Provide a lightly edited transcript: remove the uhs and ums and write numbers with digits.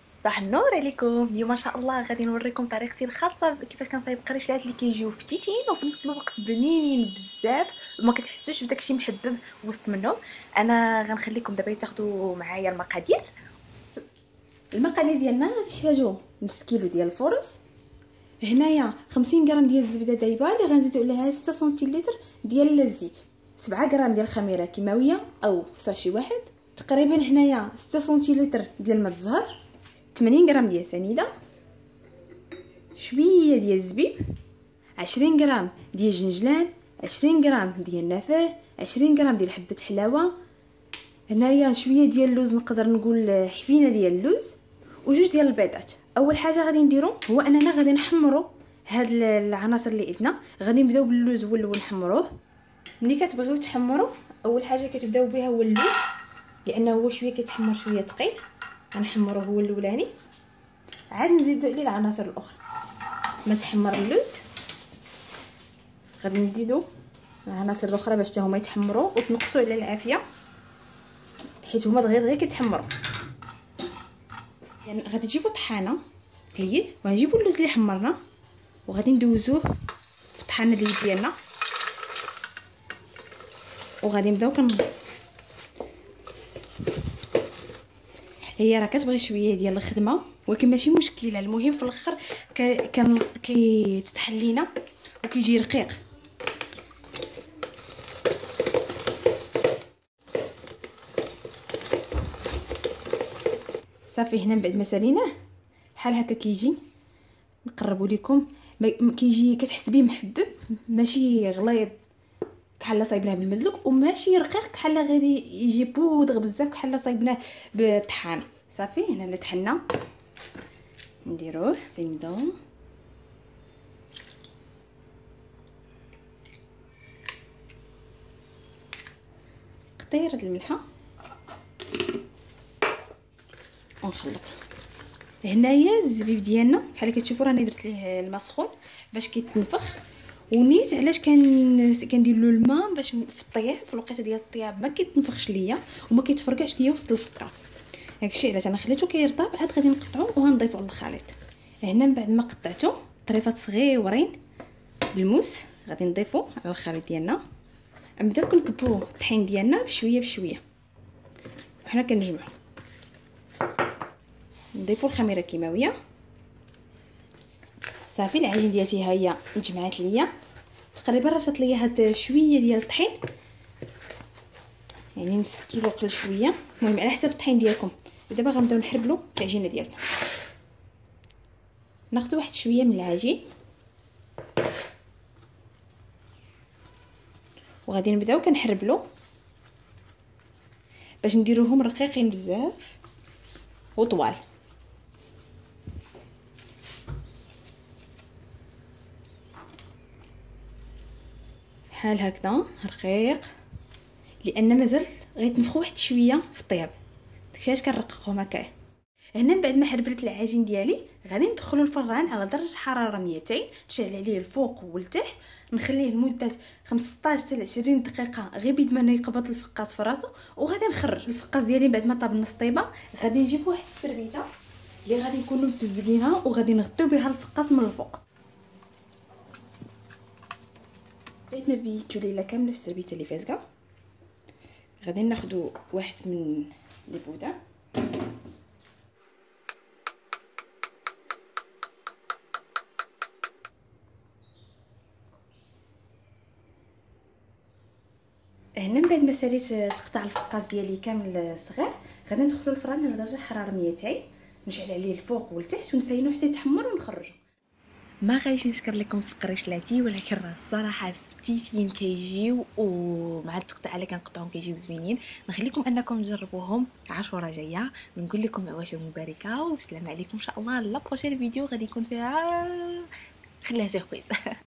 صباح النور عليكم. اليوم ما شاء الله غادي نوريكم طريقتي الخاصه كيفاش كنصايب قريشلات اللي كيجيو فتيتين وفي نفس الوقت بنينين بزاف وما كتحسوش بداكشي محبب وسط منهم. انا غنخليكم دابا تاخذوا معايا المقادير. المقادير ديالنا غتحتاجوا نص كيلو ديال الفرص، هنايا 50 غرام ديال الزبده دايبه اللي غنزيدوا عليها 6 سنتيلتر ديال الزيت، 7 غرام ديال الخميره كيماويه او ساشي واحد، تقريبا هنايا 6 سنتيلتر ديال الماء الزهر، 80 غرام ديال السنيده، شويه ديال الزبيب، 20 غرام ديال الجنجلان، 20 غرام ديال النافع، 20 غرام ديال حبه حلاوه، هنايا شويه ديال اللوز، نقدر نقول حفينه ديال اللوز، وجوج ديال البيضات. اول حاجه غادي نديرو هو اننا غادي نحمروا هاد العناصر اللي عندنا. غادي نبداو باللوز هو الاول نحمروه. ملي كتبغيو تحمروا اول حاجه كتبداو بها هو اللوز، لانه هو شويه كيتحمر شويه ثقيل، غنحمروه هو الاولاني، عاد نزيدو عليه العناصر الاخرى. ما تحمر اللوز غادي نزيدو العناصر الاخرى باش حتى هما يتحمروا وتنقصوا على العافيه، حيت هما دغيا كيتحمروا. يعني غادي تجيبوا طحانه اليد وغنجيبوا اللوز اللي حمرنا وغادي ندوزوه في الطحانه اليد ديالنا، وغادي نبداو هي راه كتبغي شويه ديال الخدمه ولكن ماشي مشكله، المهم في الاخر كيتطحن لينا وكيجي رقيق. صافي هنا من بعد ما ساليناه بحال هكا كيجي، نقربوا لكم، كيجي كتحس بيه محبب، ماشي غليظ بحال صايبناه بالمدلوك وماشي رقيق بحال غادي يجي بودغ بزاف بحال صايبناه بالطحانه. صافي هنا اللي طحنا نديروه زيدو قطيره الملحه ونخلط. هنايا الزبيب ديالنا بحال كتشوفوا راني درت ليه الماء سخون باش كيتنفخ، ونيت علاش كندير له الماء باش في الطياب، في الوقيته ديال الطياب ما كيتنفخش ليا وما كيتفرقعش ليا وسط الفقاص. داكشي علاش انا خليته كيرطب، عاد غادي نقطعو وغنضيفو للخليط. هنا من بعد ما قطعته طريفات صغيورين بالموس غادي نضيفو على الخليط ديالنا، نبداو كنكبو الطحين ديالنا بشويه بشويه وحنا كنجمعو. نضيفو الخميره الكيماويه. صافي العجين ديالتي ها هي تجمعات ليا تقريبا، رشات ليا هاد شويه ديال الطحين، يعني نص كيلو قل شويه، المهم على حسب الطحين ديالكم. دابا غنبداو نحربلو العجينه ديالنا. ناخذ واحد شويه من العجين وغادي نبداو كنحربلو باش نديروهم رقيقين بزاف وطوال. بحال هكذا رقيق، لان مازال غيتنفخوا واحد شويه في الطياب، داكشي علاش كنرققهم هكا. هنا من بعد ما حربلت العجين ديالي غادي ندخلو الفران على درجه حراره 200، نشعل عليه الفوق والتحت، نخليه لمده 15 حتى 20 دقيقه غير بيد ما يقبض الفقاص فراسو، وغادي نخرج الفقاص ديالي بعد ما طاب نص طيبه. غادي نجيب واحد السربيته اللي غادي نكونوا مفزقينها وغادي نغطيو بها الفقاص من الفوق. بغيت ما بيتو ليله كامله في السربيته اللي فازقه. غادي ناخذ واحد من لي بودان هنا. من بعد ما ساليت تقطع الفقاص ديالي كامل صغير غادي ندخلو الفران على درجه حراره 200، نشعل عليه الفوق والتحت ونسينو حتى يتحمر ونخرجو. ما غاديش نشكر لكم في قريشلاتي، ولكن راه الصراحه فتيتين كيجيو ومع التقطيع اللي كنقطعهم كيجيو زوينين. نخليكم انكم تجربوهم عاشوره جايه. نقول لكم عواشر مباركه والسلام عليكم ان شاء الله. لا بروشين فيديو غادي يكون فيها خليها سيربريز.